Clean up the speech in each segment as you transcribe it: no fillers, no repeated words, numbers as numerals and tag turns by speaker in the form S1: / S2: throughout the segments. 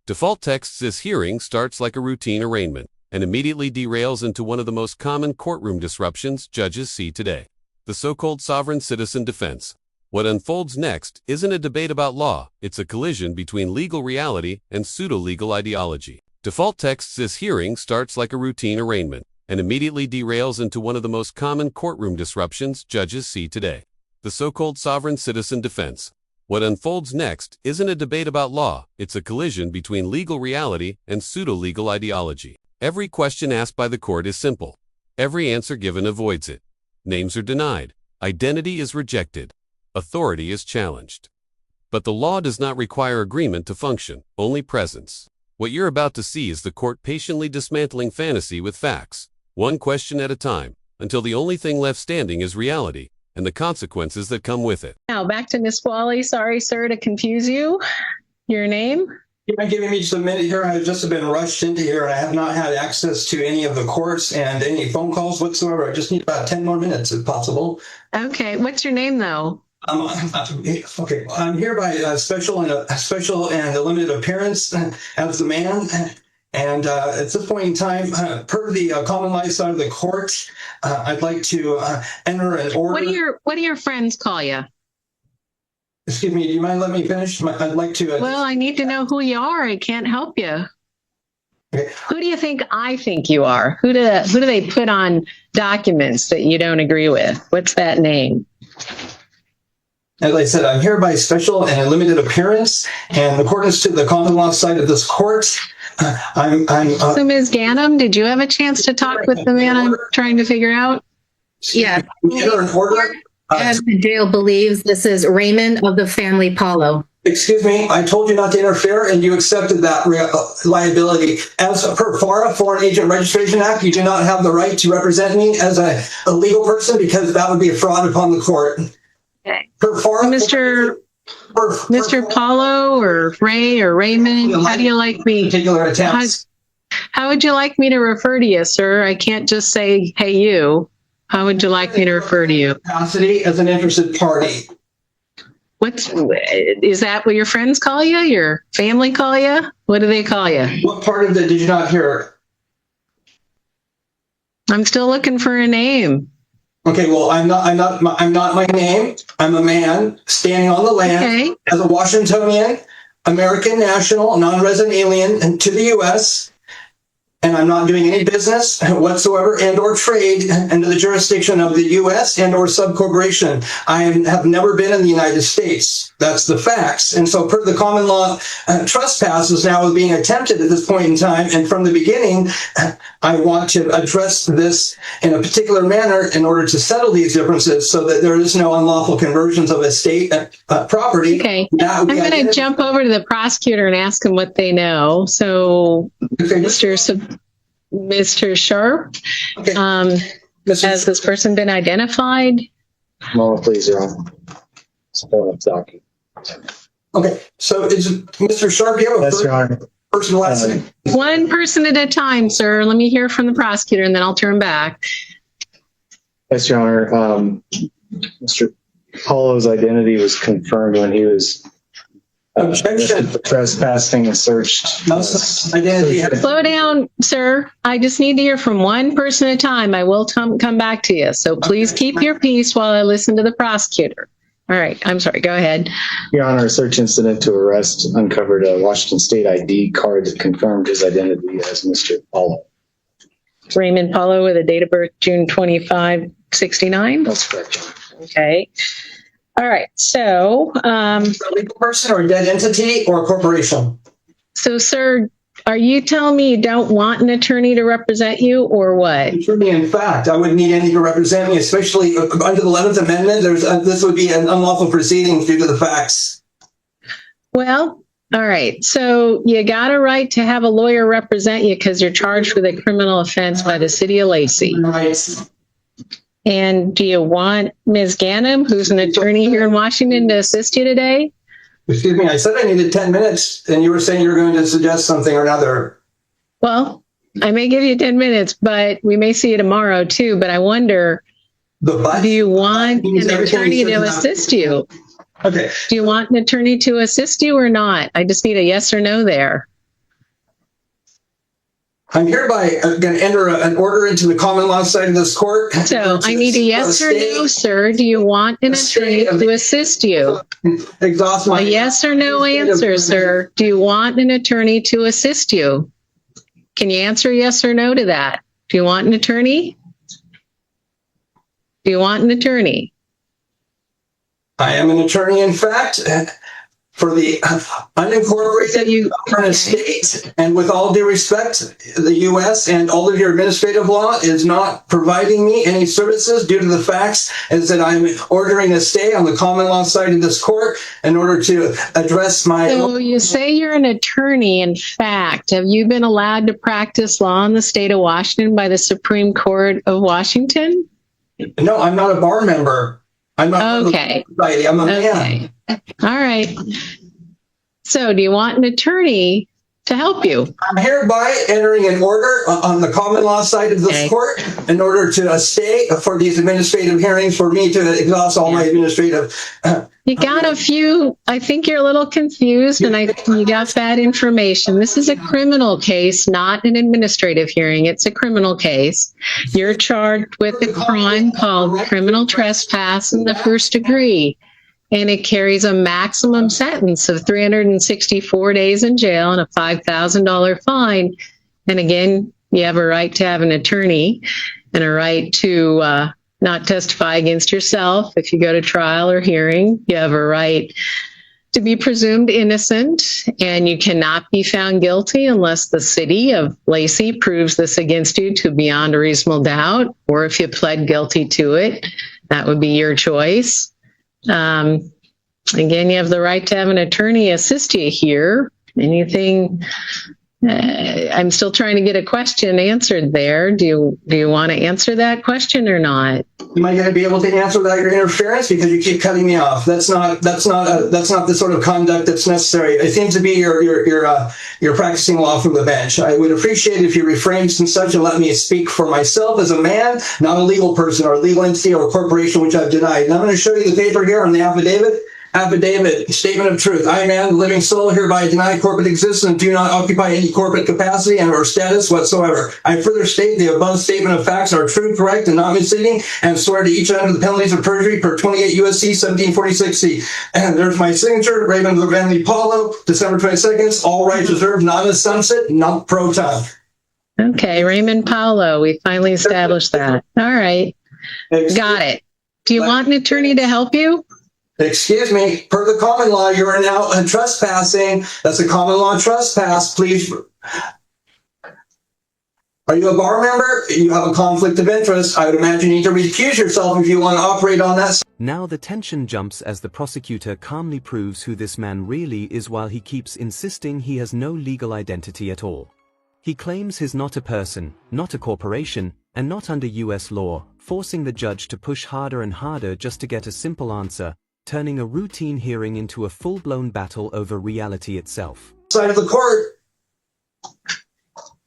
S1: Default text this hearing starts like a routine arraignment and immediately derails into one of the most common courtroom disruptions judges see today, the so-called sovereign citizen defense. What unfolds next isn't a debate about law, it's a collision between legal reality and pseudo-legal ideology. Default text this hearing starts like a routine arraignment and immediately derails into one of the most common courtroom disruptions judges see today, the so-called sovereign citizen defense. What unfolds next isn't a debate about law, it's a collision between legal reality and pseudo-legal ideology. Every question asked by the court is simple. Every answer given avoids it. Names are denied. Identity is rejected. Authority is challenged. But the law does not require agreement to function, only presence. What you're about to see is the court patiently dismantling fantasy with facts, one question at a time, until the only thing left standing is reality and the consequences that come with it.
S2: Now back to Miss Wally. Sorry, sir, to confuse you. Your name?
S3: You mind giving me just a minute here? I've just been rushed into here and I have not had access to any of the courts and any phone calls whatsoever. I just need about 10 more minutes if possible.
S2: Okay. What's your name though?
S3: Okay. I'm here by a special and a limited appearance as the man. And at this point in time, per the common law side of the court, I'd like to enter an order.
S2: What do your friends call you?
S3: Excuse me, do you mind letting me finish? I'd like to...
S2: Well, I need to know who you are. I can't help you.
S3: Okay.
S2: Who do you think I think you are? Who do they put on documents that you don't agree with? What's that name?
S3: As I said, I'm here by special and a limited appearance, and according to the common law side of this court,
S2: So, Ms. Ganem, did you have a chance to talk with the man I'm trying to figure out?
S4: Yeah.
S3: An order.
S4: As the jail believes, this is Raymond of the family Paulo.
S3: Excuse me, I told you not to interfere, and you accepted that liability. As per FARA, Foreign Agent Registration Act, you do not have the right to represent me as a legal person because that would be a fraud upon the court.
S2: Okay.
S3: Per FARA,
S2: Mr. Paulo or Ray or Raymond, how do you like me?
S3: Particular attempts.
S2: How would you like me to refer to you, sir? I can't just say, hey, you. How would you like me to refer to you?
S3: Capacity as an interested party.
S2: Is that what your friends call you? Your family call you? What do they call you?
S3: What part of that did you not hear?
S2: I'm still looking for a name.
S3: Okay, well, I'm not my name. I'm a man standing on the land as a Washingtonian, American national, non-resident alien and to the U.S., and I'm not doing any business whatsoever and or trade under the jurisdiction of the U.S. and or subcorporation. I have never been in the United States. That's the facts. And so per the common law, trespass is now being attempted at this point in time. And from the beginning, I want to address this in a particular manner in order to settle these differences so that there is no unlawful conversions of estate property.
S2: Okay. I'm going to jump over to the prosecutor and ask them what they know. So, Mr. Sharp,
S3: Okay.
S2: has this person been identified?
S5: Moment, please, Your Honor.
S3: Okay, so is Mr. Sharp, do you have a
S5: Yes, Your Honor.
S3: personal last name?
S2: One person at a time, sir. Let me hear from the prosecutor and then I'll turn back.
S5: Yes, Your Honor. Mr. Paulo's identity was confirmed when he was
S3: Objection.
S5: trespassing and searched.
S3: No such identity.
S2: Slow down, sir. I just need to hear from one person at a time. I will come back to you. So please keep your peace while I listen to the prosecutor. All right. I'm sorry. Go ahead.
S5: Your Honor, a search incident to arrest uncovered a Washington State ID card that confirmed his identity as Mr. Paulo.
S2: Raymond Paulo with a date of birth, June 25, 69.
S5: That's correct, Your Honor.
S2: Okay. All right. So,
S3: A legal person or a dead entity or a corporation?
S2: so, sir, are you telling me you don't want an attorney to represent you or what?
S3: Attorney, in fact, I wouldn't need any to represent me, especially under the 11th Amendment. This would be an unlawful proceeding due to the facts.
S2: Well, all right. So you got a right to have a lawyer represent you because you're charged with a criminal offense by the city of Lacey.
S3: Right.
S2: And do you want Ms. Ganem, who's an attorney here in Washington, to assist you today?
S3: Excuse me, I said I needed 10 minutes, and you were saying you were going to suggest something or another.
S2: Well, I may give you 10 minutes, but we may see you tomorrow too. But I wonder, do you want an attorney to assist you?
S3: Okay.
S2: Do you want an attorney to assist you or not? I just need a yes or no there.
S3: I'm hereby going to enter an order into the common law side of this court.
S2: So I need a yes or no, sir. Do you want an attorney to assist you?
S3: Exhaust my
S2: A yes or no answer, sir. Do you want an attorney to assist you? Can you answer yes or no to that? Do you want an attorney? Do you want an attorney?
S3: I am an attorney, in fact, for the unincorporated sovereign state. And with all due respect, the U.S. and all of your administrative law is not providing me any services due to the facts is that I'm ordering a stay on the common law side of this court in order to address my...
S2: So you say you're an attorney. In fact, have you been allowed to practice law in the state of Washington by the Supreme Court of Washington?
S3: No, I'm not a bar member. I'm not
S2: okay.
S3: I'm a man.
S2: All right. So do you want an attorney to help you?
S3: I'm hereby entering an order on the common law side of this court in order to stay for these administrative hearings for me to exhaust all my administrative...
S2: You got a few, I think you're a little confused and you got bad information. This is a criminal case, not an administrative hearing. It's a criminal case. You're charged with a crime called criminal trespass in the first degree. And it carries a maximum sentence of 364 days in jail and a $5,000 fine. And again, you have a right to have an attorney and a right to not testify against yourself if you go to trial or hearing. You have a right to be presumed innocent, and you cannot be found guilty unless the city of Lacey proves this against you to beyond a reasonable doubt, or if you pled guilty to it, that would be your choice. Again, you have the right to have an attorney assist you here. Anything? I'm still trying to get a question answered there. Do you want to answer that question or not?
S3: Am I going to be able to answer without your interference? Because you keep cutting me off. That's not the sort of conduct that's necessary. It seems to be you're practicing law from the bench. I would appreciate it if you refrained from such and let me speak for myself as a man, not a legal person or a legal entity or a corporation, which I've denied. And I'm going to show you the paper here on the affidavit. Affidavit, statement of truth. I, man, living soul, hereby deny corporate existence and do not occupy any corporate capacity and or status whatsoever. I further state the above statement of facts are true, correct, and not misleading, and swear to each under the penalties of perjury per 28 U.S.C. 1746C. And there's my signature, Raymond of the Family Paulo, December 22nd. All rights reserved, not in a sunset, not pro time.
S2: Okay, Raymond Paulo. We finally established that. All right. Got it. Do you want an attorney to help you?
S3: Excuse me, per the common law, you are now trespassing. That's a common law trespass. Please. Are you a bar member? You have a conflict of interest. I would imagine you need to recuse yourself if you want to operate on that.
S6: Now the tension jumps as the prosecutor calmly proves who this man really is while he keeps insisting he has no legal identity at all. He claims he's not a person, not a corporation, and not under US law, forcing the judge to push harder and harder just to get a simple answer, turning a routine hearing into a full-blown battle over reality itself.
S3: Side of the court.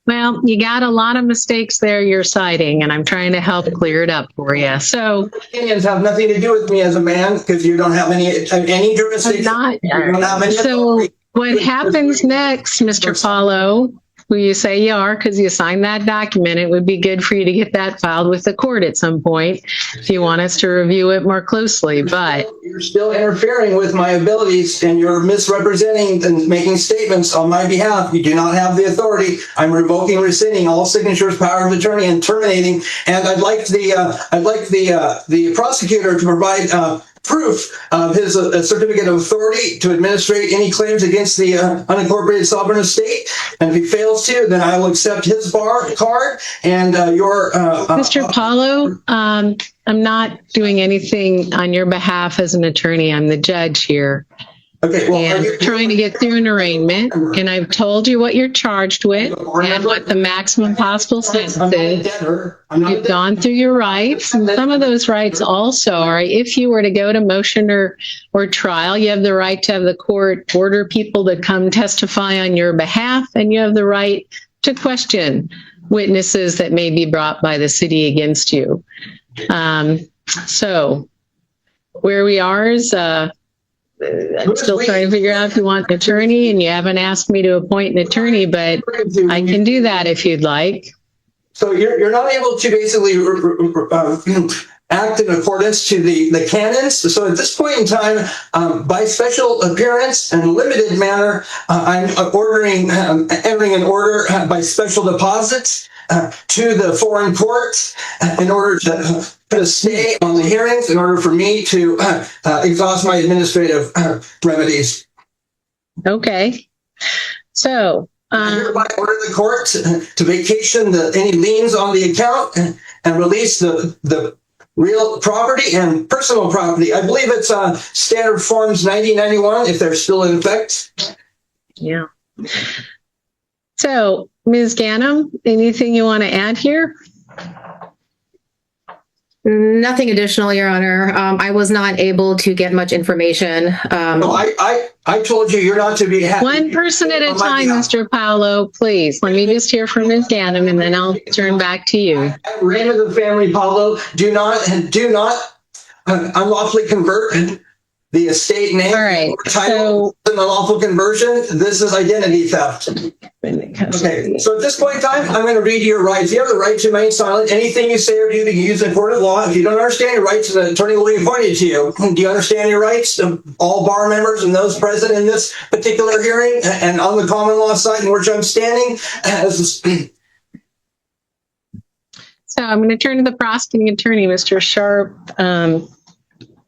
S2: Well, you got a lot of mistakes there you're citing, and I'm trying to help clear it up for you. So
S3: opinions have nothing to do with me as a man because you don't have any jurisdiction.
S2: So what happens next, Mr. Paulo, who you say you are because you signed that document, it would be good for you to get that filed with the court at some point if you want us to review it more closely. But
S3: you're still interfering with my abilities and you're misrepresenting and making statements on my behalf. You do not have the authority. I'm revoking, rescinding all signatures, power of attorney, and terminating. And I'd like the prosecutor to provide proof of his certificate of authority to administrate any claims against the unincorporated sovereign estate. And if he fails to, then I will accept his bar card and your...
S2: Mr. Paulo, I'm not doing anything on your behalf as an attorney. I'm the judge here.
S3: Okay, well,
S2: and you're trying to get through an arraignment, and I've told you what you're charged with and what the maximum possible sentence is. You've gone through your rights, and some of those rights also are, if you were to go to motion or trial, you have the right to have the court order people to come testify on your behalf, and you have the right to question witnesses that may be brought by the city against you. So where we are is I'm still trying to figure out if you want an attorney, and you haven't asked me to appoint an attorney, but I can do that if you'd like.
S3: So you're not able to basically act in accordance to the canons. So at this point in time, by special appearance and limited manner, I'm entering an order by special deposits to the foreign courts in order to put a stay on the hearings in order for me to exhaust my administrative remedies.
S2: Okay. So,
S3: I hereby order the court to vacation any liens on the account and release the real property and personal property. I believe it's Standard Forms 1991, if they're still in effect.
S2: yeah. So, Ms. Ganem, anything you want to add here?
S4: Nothing additional, Your Honor. I was not able to get much information.
S3: No, I told you you're not to be happy.
S2: One person at a time, Mr. Paolo, please. Let me just hear from Ms. Ganem, and then I'll turn back to you.
S3: Reign of the family, Paulo, do not unlawfully convert the estate name.
S2: All right.
S3: Title, an unlawful conversion. This is identity theft. Okay, so at this point in time, I'm going to read your rights. You have the right to remain silent. Anything you say or do that you use in court of law. If you don't understand your rights, an attorney will be appointed to you. Do you understand your rights? All bar members and those present in this particular hearing and on the common law side in which I'm standing.
S2: So I'm going to turn to the prosecuting attorney, Mr. Sharp.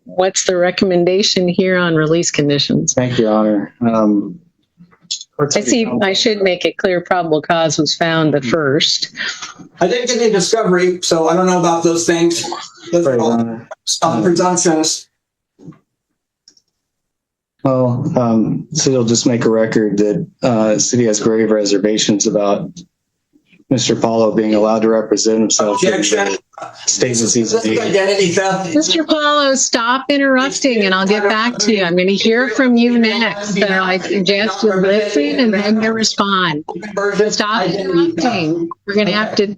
S2: What's the recommendation here on release conditions?
S5: Thank you, Your Honor.
S2: I see. I should make it clear probable cause was found the first.
S3: I didn't get any discovery, so I don't know about those things. Those are all presumptions.
S5: Well, city will just make a record that the city has grave reservations about Mr. Paulo being allowed to represent himself.
S3: Objection.
S5: Statements he's
S3: This is
S5: made.
S3: identity theft.
S2: Mr. Paulo, stop interrupting and I'll get back to you. I'm going to hear from you next. So I suggest you listen and then you respond. Stop interrupting. We're going to have to,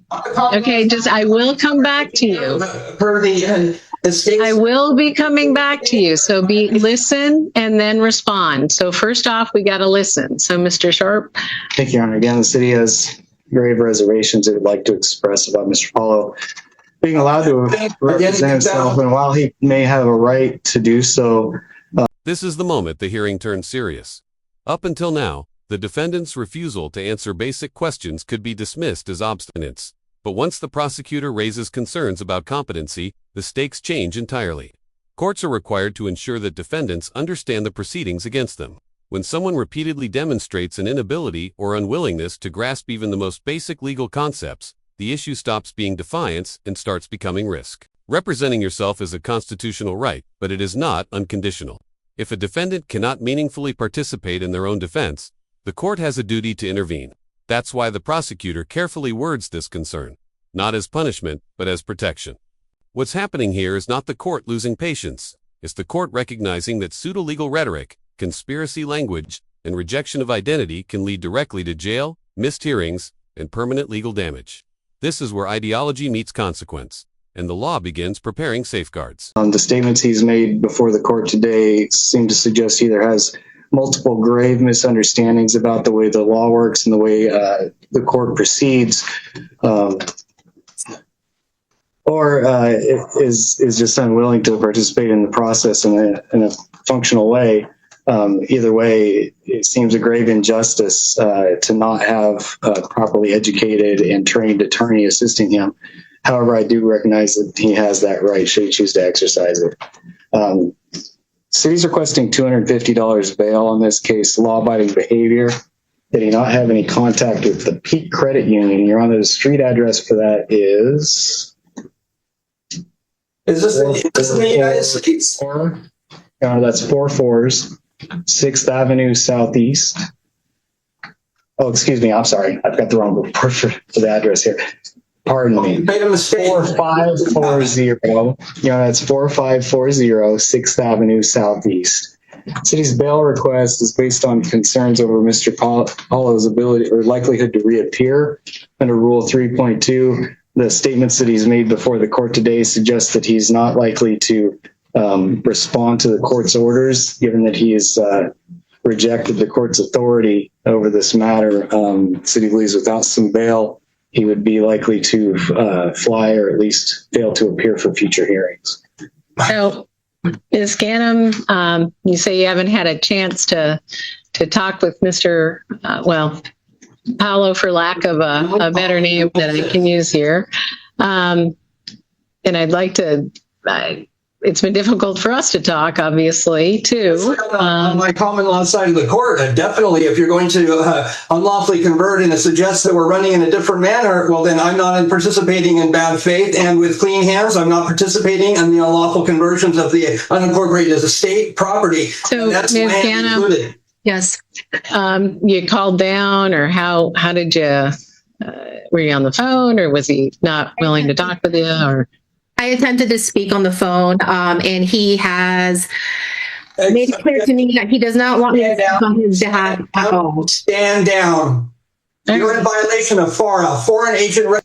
S2: okay, I will come back to you.
S3: Per the estate.
S2: I will be coming back to you. So listen and then respond. So first off, we got to listen. So Mr. Sharp.
S5: Thank you, Your Honor. Again, the city has grave reservations it would like to express about Mr. Paulo being allowed to represent himself, and while he may have a right to do so.
S1: This is the moment the hearing turns serious. Up until now, the defendant's refusal to answer basic questions could be dismissed as obstinance. But once the prosecutor raises concerns about competency, the stakes change entirely. Courts are required to ensure that defendants understand the proceedings against them. When someone repeatedly demonstrates an inability or unwillingness to grasp even the most basic legal concepts, the issue stops being defiance and starts becoming risk. Representing yourself is a constitutional right, but it is not unconditional. If a defendant cannot meaningfully participate in their own defense, the court has a duty to intervene. That's why the prosecutor carefully words this concern, not as punishment, but as protection. What's happening here is not the court losing patience. It's the court recognizing that pseudo-legal rhetoric, conspiracy language, and rejection of identity can lead directly to jail, missed hearings, and permanent legal damage. This is where ideology meets consequence, and the law begins preparing safeguards.
S5: The statements he's made before the court today seem to suggest he either has multiple grave misunderstandings about the way the law works and the way the court proceeds, or is just unwilling to participate in the process in a functional way. Either way, it seems a grave injustice to not have a properly educated and trained attorney assisting him. However, I do recognize that he has that right should he choose to exercise it. City's requesting $250 bail on this case, law-abiding behavior. Did he not have any contact with the Peak Credit Union? Your Honor, the street address for that is...
S3: Is this in the United States?
S5: Your Honor, that's 44s, 6th Avenue Southeast. Oh, excuse me. I'm sorry. I've got the wrong report for the address here. Pardon me.
S3: Made a mistake.
S5: 4540. Your Honor, that's 4540 6th Avenue Southeast. City's bail request is based on concerns over Mr. Paulo's ability or likelihood to reappear under Rule 3.2. The statements that he's made before the court today suggest that he's not likely to respond to the court's orders, given that he has rejected the court's authority over this matter. City believes without some bail, he would be likely to fly or at least fail to appear for future hearings.
S2: So, Ms. Ganem, you say you haven't had a chance to talk with Mr. Paolo, for lack of a better name that I can use here. And I'd like to, it's been difficult for us to talk, obviously, too.
S3: On my common law side of the court, definitely, if you're going to unlawfully convert and it suggests that we're running in a different manner, well, then I'm not participating in bad faith and with clean hands. I'm not participating in the unlawful conversions of the unincorporated as a state property.
S2: So,
S3: that's
S2: Ms.
S3: land
S2: Ganem,
S3: included.
S4: Yes.
S2: You called down, or how did you, were you on the phone, or was he not willing to talk with you, or?
S4: I attempted to speak on the phone, and he has made it clear to me that he does not want me to speak on his behalf at all.
S3: Stand down. You're in violation of FARA, Foreign Agent.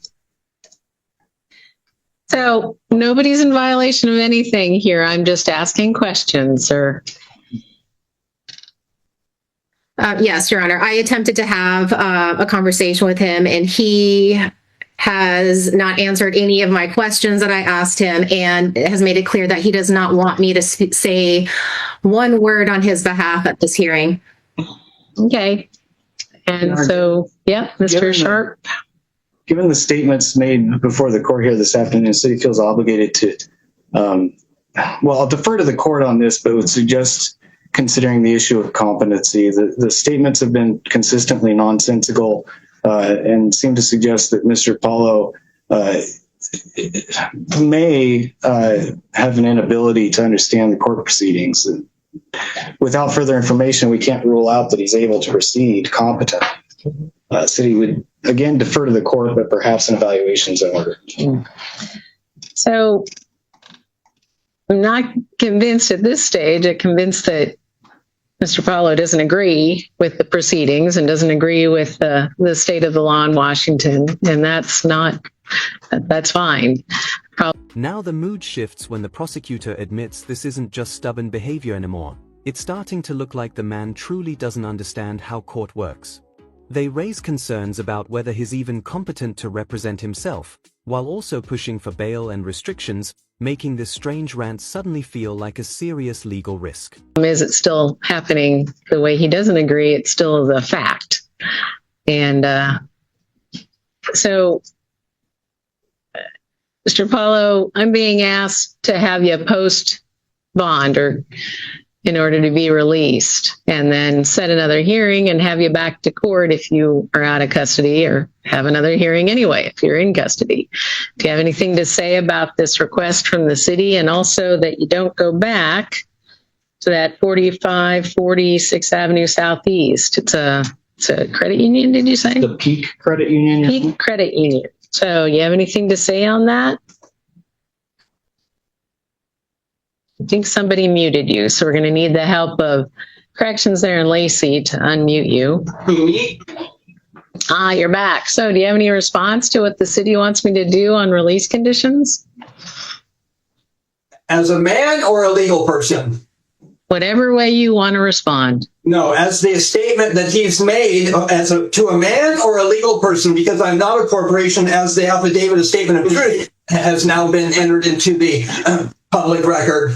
S2: So nobody's in violation of anything here. I'm just asking questions, sir.
S4: Yes, Your Honor. I attempted to have a conversation with him, and he has not answered any of my questions that I asked him, and has made it clear that he does not want me to say one word on his behalf at this hearing.
S2: Okay. And so, yeah, Mr. Sharp.
S5: Given the statements made before the court here this afternoon, the city feels obligated to, I'll defer to the court on this, but would suggest considering the issue of competency. The statements have been consistently nonsensical and seem to suggest that Mr. Paulo may have an inability to understand the court proceedings. And without further information, we can't rule out that he's able to proceed competently. City would, again, defer to the court, but perhaps an evaluation's in order.
S2: So I'm not convinced at this stage. I'm convinced that Mr. Paulo doesn't agree with the proceedings and doesn't agree with the state of the law in Washington, and that's fine.
S6: Now the mood shifts when the prosecutor admits this isn't just stubborn behavior anymore. It's starting to look like the man truly doesn't understand how court works. They raise concerns about whether he's even competent to represent himself, while also pushing for bail and restrictions, making this strange rant suddenly feel like a serious legal risk.
S2: Is it still happening the way he doesn't agree? It's still the fact. And so, Mr. Paulo, I'm being asked to have you post bond or in order to be released, and then set another hearing and have you back to court if you are out of custody, or have another hearing anyway if you're in custody. Do you have anything to say about this request from the city, and also that you don't go back to that 4540 6th Avenue Southeast? It's a credit union, did you say?
S5: The Peak Credit Union.
S2: Peak Credit Union. So you have anything to say on that? I think somebody muted you, so we're going to need the help of corrections there in Lacey to unmute you.
S3: Me?
S2: You're back. So do you have any response to what the city wants me to do on release conditions?
S3: As a man or a legal person?
S2: Whatever way you want to respond.
S3: No, as the statement that he's made to a man or a legal person, because I'm not a corporation, as the affidavit of statement of truth has now been entered into the public record.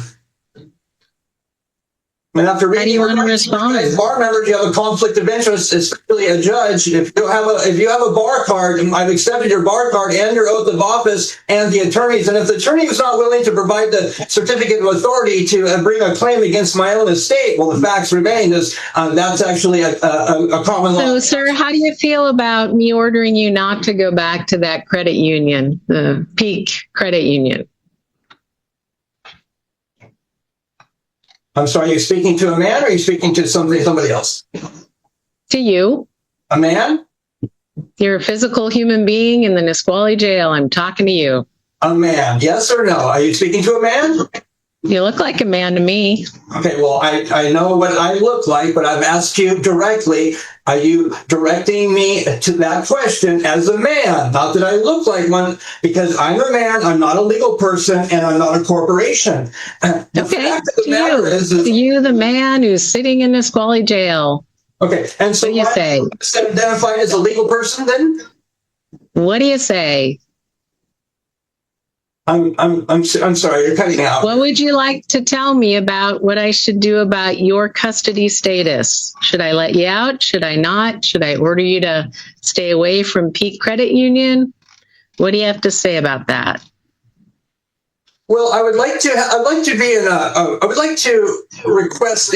S3: And after reading,
S2: how do you want to respond?
S3: As bar members, you have a conflict of interest, especially a judge. If you have a bar card, I've accepted your bar card and your oath of office and the attorneys. And if the attorney is not willing to provide the certificate of authority to bring a claim against my own estate, well, the facts remain. That's actually a common law.
S2: So, sir, how do you feel about me ordering you not to go back to that credit union, the Peak Credit Union?
S3: I'm sorry, are you speaking to a man or are you speaking to somebody else?
S2: To you.
S3: A man?
S2: You're a physical human being in the Nisqually jail. I'm talking to you.
S3: A man, yes or no? Are you speaking to a man?
S2: You look like a man to me.
S3: Okay, well, I know what I look like, but I've asked you directly. Are you directing me to that question as a man? Not that I look like one, because I'm a man, I'm not a legal person, and I'm not a corporation.
S2: Okay, to you, the man who's sitting in a squally jail.
S3: Okay, and so
S2: what do you say?
S3: Instead of identifying as a legal person, then?
S2: What do you say?
S3: I'm sorry, you're cutting out.
S2: What would you like to tell me about what I should do about your custody status? Should I let you out? Should I not? Should I order you to stay away from Peak Credit Union? What do you have to say about that?
S3: Well, I'd like to request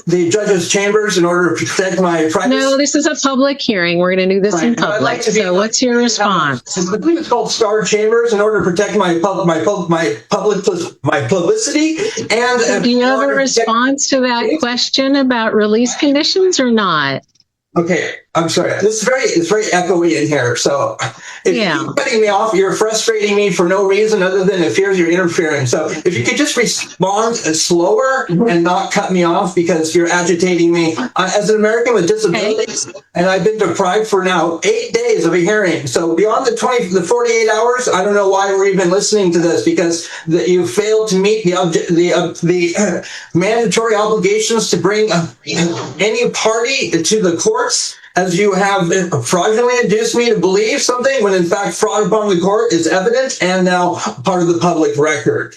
S3: the judge's chambers in order to protect my privacy.
S2: No, this is a public hearing. We're going to do this in public. So what's your response?
S3: I believe it's called Star Chambers in order to protect my publicity. And
S2: do you have a response to that question about release conditions or not?
S3: Okay, I'm sorry. It's very echoey in here. So if you're cutting me off, you're frustrating me for no reason other than it fears you're interfering. So if you could just respond slower and not cut me off because you're agitating me. As an American with disabilities, and I've been deprived for now 8 days of a hearing. So beyond the 48 hours, I don't know why we're even listening to this, because you failed to meet the mandatory obligations to bring any party to the court, as you have fraudulently induced me to believe something when in fact fraud upon the court is evident and now part of the public record.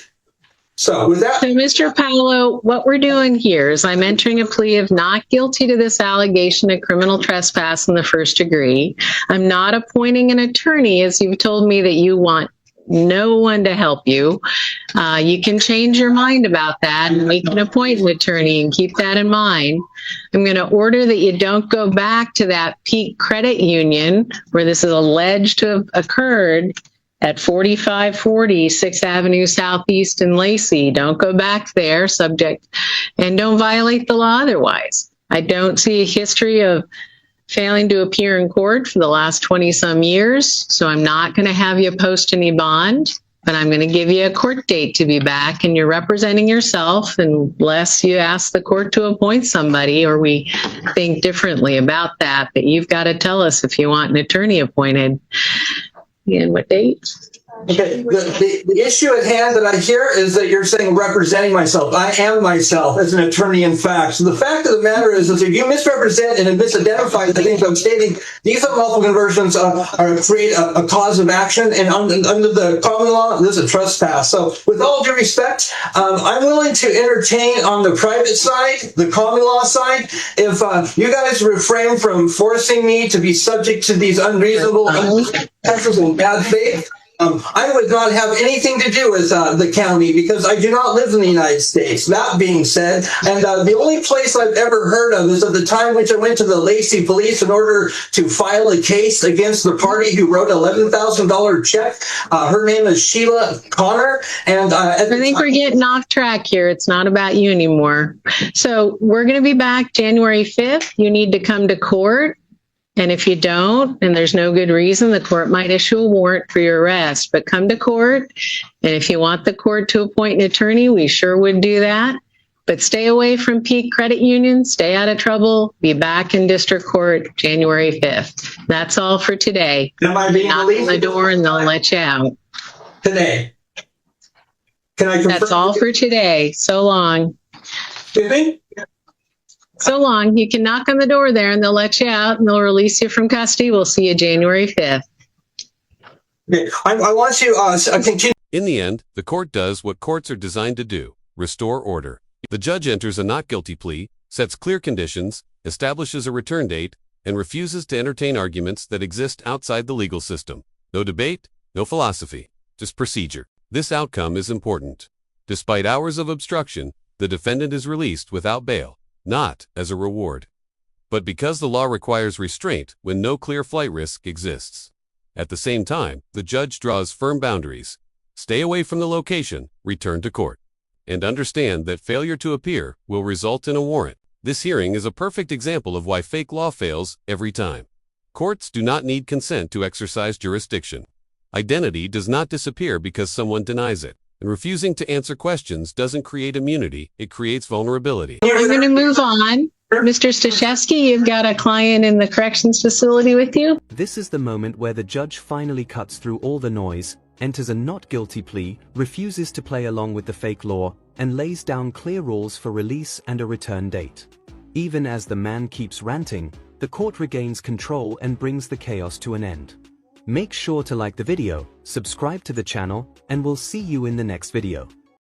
S3: So with that.
S2: So Mr. Paolo, what we're doing here is I'm entering a plea of not guilty to this allegation of criminal trespass in the first degree. I'm not appointing an attorney, as you've told me that you want no one to help you. You can change your mind about that and we can appoint an attorney and keep that in mind. I'm going to order that you don't go back to that Peak Credit Union where this is alleged to have occurred at 4540 6th Avenue Southeast in Lacey. Don't go back there, subject, and don't violate the law otherwise. I don't see a history of failing to appear in court for the last 20 some years. So I'm not going to have you post any bond, but I'm going to give you a court date to be back, and you're representing yourself unless you ask the court to appoint somebody or we think differently about that. But you've got to tell us if you want an attorney appointed. And what date?
S3: Okay. The issue at hand that I hear is that you're saying representing myself. I am myself as an attorney, in fact. So the fact of the matter is that if you misrepresent and misidentify the things I'm stating, these unlawful conversions create a cause of action, and under the common law, this is a trespass. So with all due respect, I'm willing to entertain on the private side, the common law side, if you guys refrain from forcing me to be subject to these unreasonable taxes in bad faith. I would not have anything to do with the county because I do not live in the United States. That being said, and the only place I've ever heard of is at the time which I went to the Lacey police in order to file a case against the party who wrote an $11,000 check. Her name is Sheila Connor. And I think
S2: we're getting off track here. It's not about you anymore. So we're going to be back January 5th. You need to come to court. And if you don't, and there's no good reason, the court might issue a warrant for your arrest. But come to court, and if you want the court to appoint an attorney, we sure would do that. But stay away from Peak Credit Union, stay out of trouble, be back in district court January 5th. That's all for today.
S3: Am I being
S2: knock on the door and they'll let you out.
S3: Today. Can I confirm?
S2: That's all for today. So long.
S3: Excuse me?
S2: So long. You can knock on the door there and they'll let you out and they'll release you from custody. We'll see you January 5th.
S3: Okay. I want to continue.
S1: In the end, the court does what courts are designed to do: restore order. The judge enters a not guilty plea, sets clear conditions, establishes a return date, and refuses to entertain arguments that exist outside the legal system. No debate, no philosophy, just procedure. This outcome is important. Despite hours of obstruction, the defendant is released without bail. Not as a reward, but because the law requires restraint when no clear flight risk exists. At the same time, the judge draws firm boundaries. Stay away from the location, return to court, and understand that failure to appear will result in a warrant. This hearing is a perfect example of why fake law fails every time. Courts do not need consent to exercise jurisdiction. Identity does not disappear because someone denies it. And refusing to answer questions doesn't create immunity, it creates vulnerability.
S2: I'm going to move on. Mr. Stashevsky, you've got a client in the corrections facility with you.
S6: This is the moment where the judge finally cuts through all the noise, enters a not guilty plea, refuses to play along with the fake law, and lays down clear rules for release and a return date. Even as the man keeps ranting, the court regains control and brings the chaos to an end. Make sure to like the video, subscribe to the channel, and we'll see you in the next video.